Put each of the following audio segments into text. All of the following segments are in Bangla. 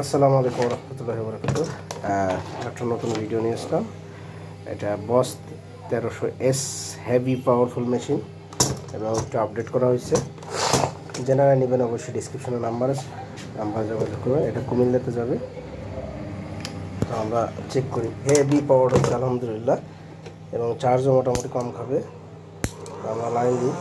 আসসালামু আলাইকুম ওয়া রাহমাতুল্লাহি ওয়া বারাকাতুহু। একটা নতুন ভিডিও নিয়ে আসলাম। এটা বস 1300S হেভি পাওয়ারফুল মেশিন এবং একটু আপডেট করা হয়েছে। যারা নেবেন অবশ্যই ডেসক্রিপশনে নাম্বার আছে, নাম্বারে যোগাযোগ করবেন। এটা কুমিল্লাতে যাবে। তো আমরা চেক করি। হেভি পাওয়ার হচ্ছে আলহামদুলিল্লাহ, এবং চার্জও মোটামুটি কম খাবে। আমরা লাইন দিই।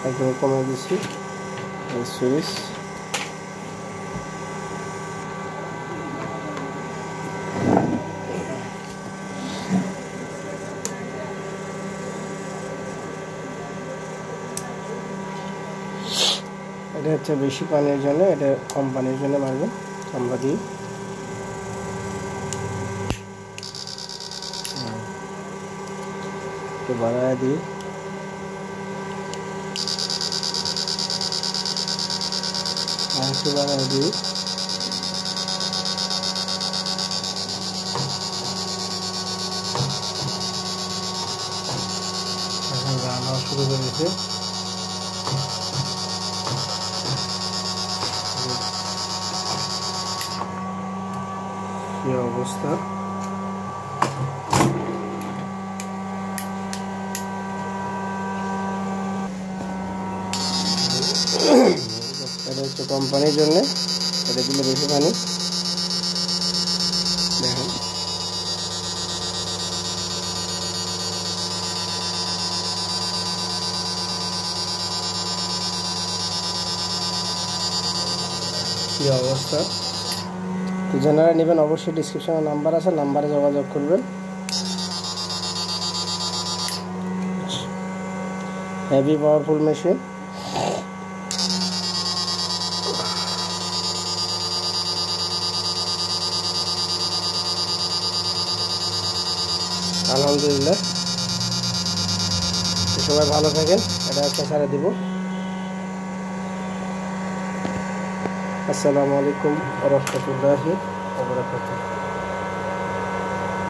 একদম কমে দিচ্ছি সুইচ। এটা হচ্ছে বেশি পানির জন্য, এটা কম পানির জন্য মারবেন। আমরা দিই একটু বাড়ায় দিই। একটু বাড়ায় দিই। এখন রান্না শুরু করেছে। কি অবস্থা! এটা হচ্ছে কোম্পানির জন্য, এটা দিলে বেশি পানি। দেখেন কি অবস্থা। তো যারা নেবেন অবশ্যই ডিসক্রিপশনে নাম্বার আছে, নাম্বারে যোগাযোগ করবেন। Heavy powerful machine. আলহামদুলিল্লাহ, সবাই ভালো থাকেন। এটা একটা ছাড়া দিব। আসসালামু আলাইকুম ওয়া রাহমাতুল্লাহি ওয়া বারাকাতুহু।